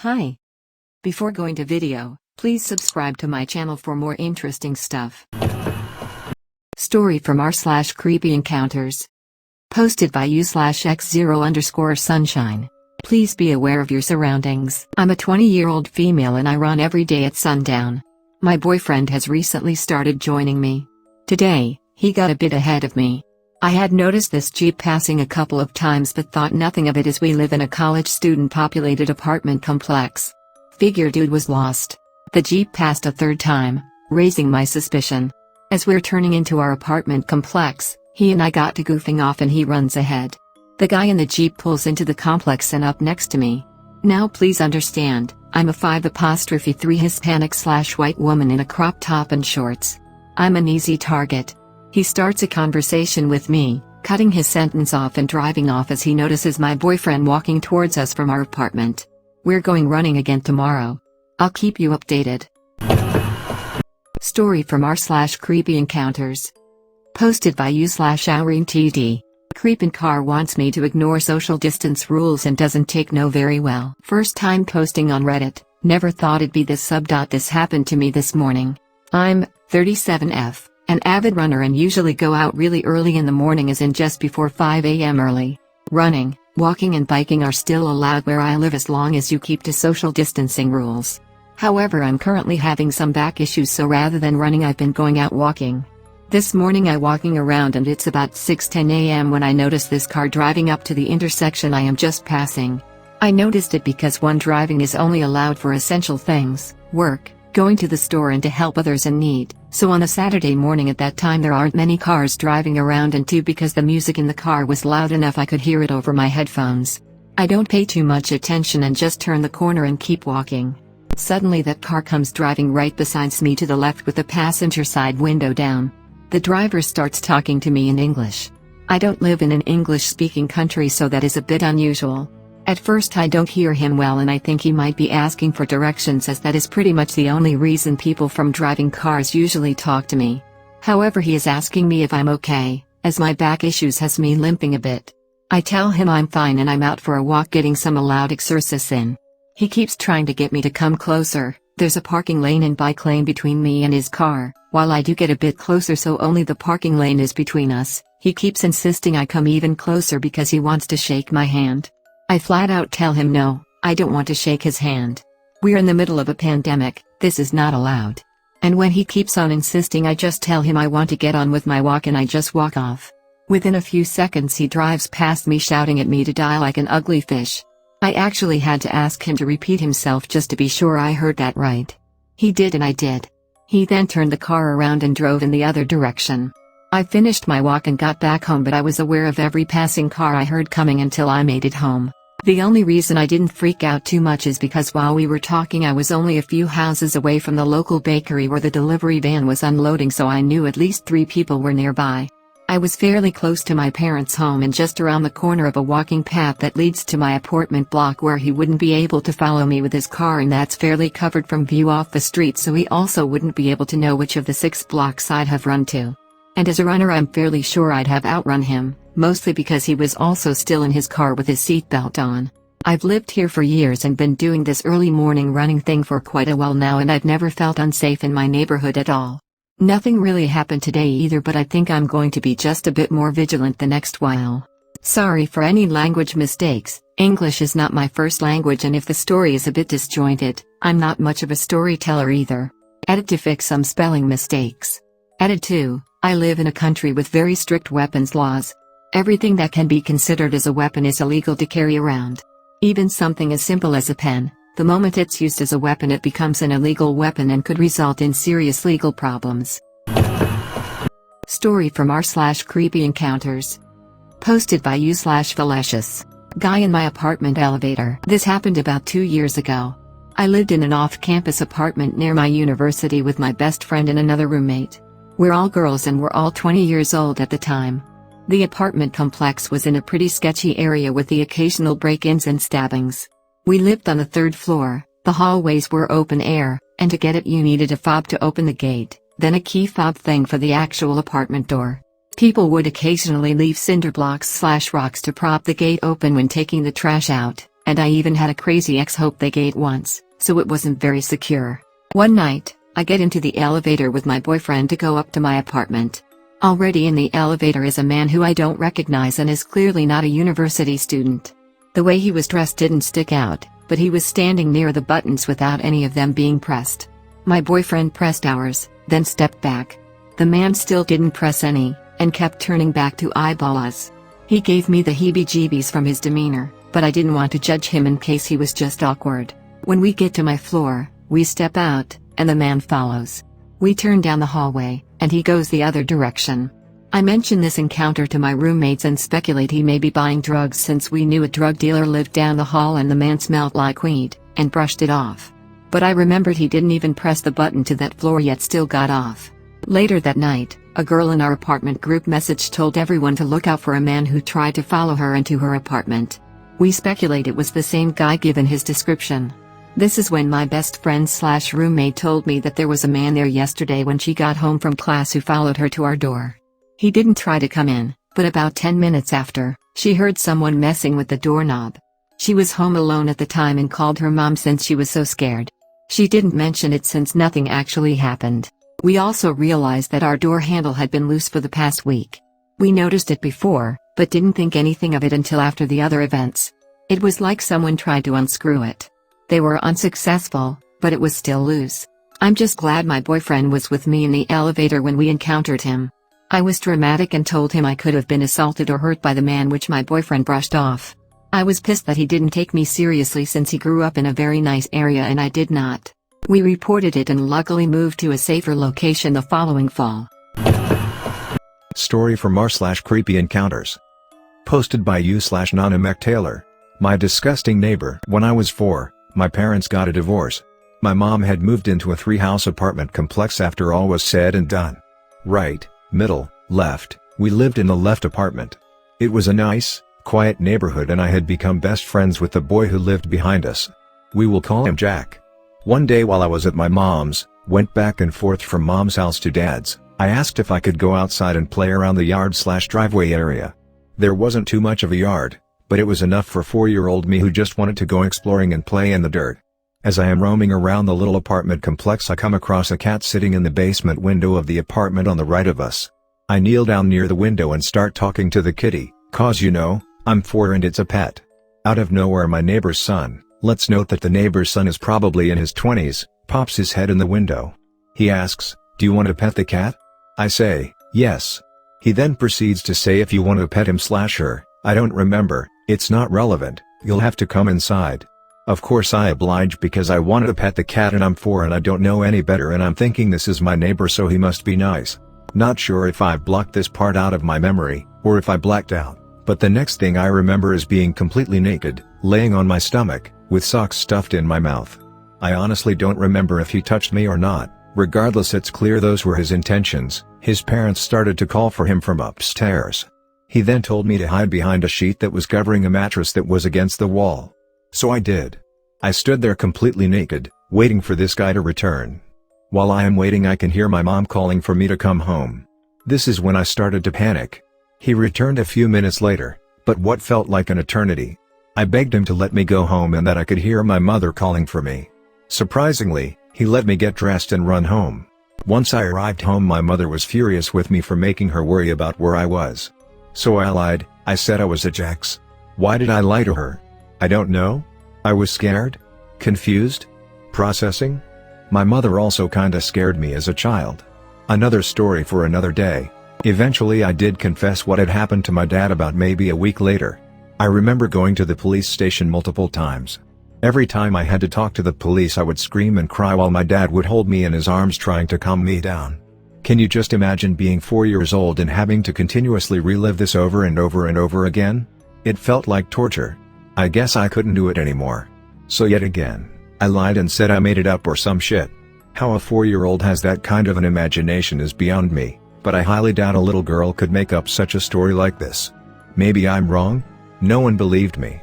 Hi. Before going to video, please subscribe to my channel for more interesting stuff. Story from r/creepyencounters. Posted by u/x0_sunshine. Please be aware of your surroundings. I'm a 20-year-old female and I run every day at sundown. My boyfriend has recently started joining me. Today, he got a bit ahead of me. I had noticed this Jeep passing a couple of times but thought nothing of it as we live in a college student-populated apartment complex. Figure dude was lost. The Jeep passed a third time, raising my suspicion. As we're turning into our apartment complex, he and I got to goofing off and he runs ahead. The guy in the Jeep pulls into the complex and up next to me. Now please understand, I'm a 5'3" Hispanic/white woman in a crop top and shorts. I'm an easy target. He starts a conversation with me, cutting his sentence off and driving off as he notices my boyfriend walking towards us from our apartment. We're going running again tomorrow. I'll keep you updated. Story from r/creepyencounters. Posted by u/OureenTD. Creepin' car wants me to ignore social distance rules and doesn't take no very well. First time posting on Reddit, never thought it'd be this sub. This happened to me this morning. I'm 37F. An avid runner and usually go out really early in the morning, as in just before 5 a.m. early. Running, walking and biking are still allowed where I live as long as you keep to social distancing rules. However, I'm currently having some back issues, so rather than running I've been going out walking. This morning I walking around and it's about 6:10 a.m. when I notice this car driving up to the intersection I am just passing. I noticed it because one, driving is only allowed for essential things, work, going to the store and to help others in need, so on a Saturday morning at that time there aren't many cars driving around, and two, because the music in the car was loud enough I could hear it over my headphones. I don't pay too much attention and just turn the corner and keep walking. Suddenly that car comes driving right beside me to the left with the passenger side window down. The driver starts talking to me in English. I don't live in an English-speaking country, so that is a bit unusual. At first I don't hear him well and I think he might be asking for directions, as that is pretty much the only reason people from driving cars usually talk to me. However, he is asking me if I'm okay, as my back issues has me limping a bit. I tell him I'm fine and I'm out for a walk getting some allowed exercise in. He keeps trying to get me to come closer. There's a parking lane and bike lane between me and his car. While I do get a bit closer, so only the parking lane is between us, he keeps insisting I come even closer because he wants to shake my hand. I flat out tell him no, I don't want to shake his hand. We're in the middle of a pandemic, this is not allowed. And when he keeps on insisting, I just tell him I want to get on with my walk and I just walk off. Within a few seconds he drives past me shouting at me to die like an ugly fish. I actually had to ask him to repeat himself just to be sure I heard that right. He did and I did. He then turned the car around and drove in the other direction. I finished my walk and got back home, but I was aware of every passing car I heard coming until I made it home. The only reason I didn't freak out too much is because while we were talking I was only a few houses away from the local bakery where the delivery van was unloading, so I knew at least 3 people were nearby. I was fairly close to my parents' home and just around the corner of a walking path that leads to my apartment block where he wouldn't be able to follow me with his car, and that's fairly covered from view off the street, so he also wouldn't be able to know which of the 6 blocks I'd have run to. And as a runner I'm fairly sure I'd have outrun him, mostly because he was also still in his car with his seatbelt on. I've lived here for years and been doing this early morning running thing for quite a while now, and I've never felt unsafe in my neighborhood at all. Nothing really happened today either, but I think I'm going to be just a bit more vigilant the next while. Sorry for any language mistakes, English is not my first language, and if the story is a bit disjointed, I'm not much of a storyteller either. Edit to fix some spelling mistakes. Edit 2. I live in a country with very strict weapons laws. Everything that can be considered as a weapon is illegal to carry around. Even something as simple as a pen, the moment it's used as a weapon it becomes an illegal weapon and could result in serious legal problems. Story from r/creepyencounters. Posted by u/Valetius. Guy in my apartment elevator. This happened about 2 years ago. I lived in an off-campus apartment near my university with my best friend and another roommate. We're all girls and we're all 20 years old at the time. The apartment complex was in a pretty sketchy area with the occasional break-ins and stabbings. We lived on the 3rd floor, the hallways were open air, and to get it you needed a fob to open the gate, then a key fob thing for the actual apartment door. People would occasionally leave cinder blocks/rocks to prop the gate open when taking the trash out, and I even had a crazy ex-hope they gate once, so it wasn't very secure. One night, I get into the elevator with my boyfriend to go up to my apartment. Already in the elevator is a man who I don't recognize and is clearly not a university student. The way he was dressed didn't stick out, but he was standing near the buttons without any of them being pressed. My boyfriend pressed ours, then stepped back. The man still didn't press any, and kept turning back to eyeball us. He gave me the heebie-jeebies from his demeanor, but I didn't want to judge him in case he was just awkward. When we get to my floor, we step out, and the man follows. We turn down the hallway, and he goes the other direction. I mention this encounter to my roommates and speculate he may be buying drugs since we knew a drug dealer lived down the hall and the man smelled like weed, and brushed it off. But I remembered he didn't even press the button to that floor yet still got off. Later that night, a girl in our apartment group message told everyone to look out for a man who tried to follow her into her apartment. We speculate it was the same guy given his description. This is when my best friend/roommate told me that there was a man there yesterday when she got home from class who followed her to our door. He didn't try to come in, but about 10 minutes after, she heard someone messing with the doorknob. She was home alone at the time and called her mom since she was so scared. She didn't mention it since nothing actually happened. We also realized that our door handle had been loose for the past week. We noticed it before, but didn't think anything of it until after the other events. It was like someone tried to unscrew it. They were unsuccessful, but it was still loose. I'm just glad my boyfriend was with me in the elevator when we encountered him. I was dramatic and told him I could have been assaulted or hurt by the man, which my boyfriend brushed off. I was pissed that he didn't take me seriously since he grew up in a very nice area and I did not. We reported it and luckily moved to a safer location the following fall. Story from r/creepyencounters. Posted by u/NanaMcTaylor. My disgusting neighbor. When I was 4, my parents got a divorce. My mom had moved into a 3-house apartment complex after all was said and done. Right, middle, left, we lived in the left apartment. It was a nice, quiet neighborhood and I had become best friends with the boy who lived behind us. We will call him Jack. One day while I was at my mom's, went back and forth from mom's house to dad's, I asked if I could go outside and play around the yard/driveway area. There wasn't too much of a yard, but it was enough for 4-year-old me who just wanted to go exploring and play in the dirt. As I am roaming around the little apartment complex, I come across a cat sitting in the basement window of the apartment on the right of us. I kneel down near the window and start talking to the kitty, cause you know, I'm 4 and it's a pet. Out of nowhere my neighbor's son, let's note that the neighbor's son is probably in his 20s, pops his head in the window. He asks, "Do you want to pet the cat?" I say, "Yes." He then proceeds to say, "If you want to pet him/her, I don't remember, it's not relevant, you'll have to come inside." Of course I oblige because I wanted to pet the cat and I'm 4 and I don't know any better and I'm thinking this is my neighbor so he must be nice. Not sure if I've blocked this part out of my memory, or if I blacked out, but the next thing I remember is being completely naked, laying on my stomach, with socks stuffed in my mouth. I honestly don't remember if he touched me or not. Regardless, it's clear those were his intentions. His parents started to call for him from upstairs. He then told me to hide behind a sheet that was covering a mattress that was against the wall. So I did. I stood there completely naked, waiting for this guy to return. While I am waiting I can hear my mom calling for me to come home. This is when I started to panic. He returned a few minutes later, but what felt like an eternity. I begged him to let me go home and that I could hear my mother calling for me. Surprisingly, he let me get dressed and run home. Once I arrived home my mother was furious with me for making her worry about where I was. So I lied. I said I was at Jack's. Why did I lie to her? I don't know. I was scared? Confused? Processing? My mother also kinda scared me as a child. Another story for another day. Eventually I did confess what had happened to my dad about maybe a week later. I remember going to the police station multiple times. Every time I had to talk to the police I would scream and cry while my dad would hold me in his arms trying to calm me down. Can you just imagine being 4 years old and having to continuously relive this over and over and over again? It felt like torture. I guess I couldn't do it anymore. So yet again, I lied and said I made it up or some shit. How a 4-year-old has that kind of an imagination is beyond me, but I highly doubt a little girl could make up such a story like this. Maybe I'm wrong? No one believed me.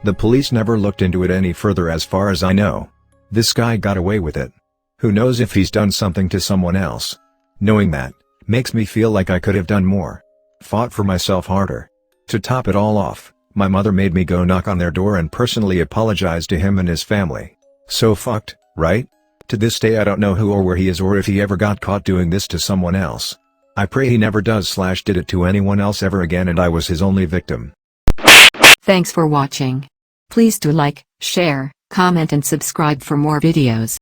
The police never looked into it any further as far as I know. This guy got away with it. Who knows if he's done something to someone else? Knowing that, makes me feel like I could have done more. Fought for myself harder. To top it all off, My mother made me go knock on their door and personally apologize to him and his family. So fucked, right? To this day I don't know who or where he is or if he ever got caught doing this to someone else. I pray he never does/did it to anyone else ever again and I was his only victim. Thanks for watching. Please do like, share, comment and subscribe for more videos.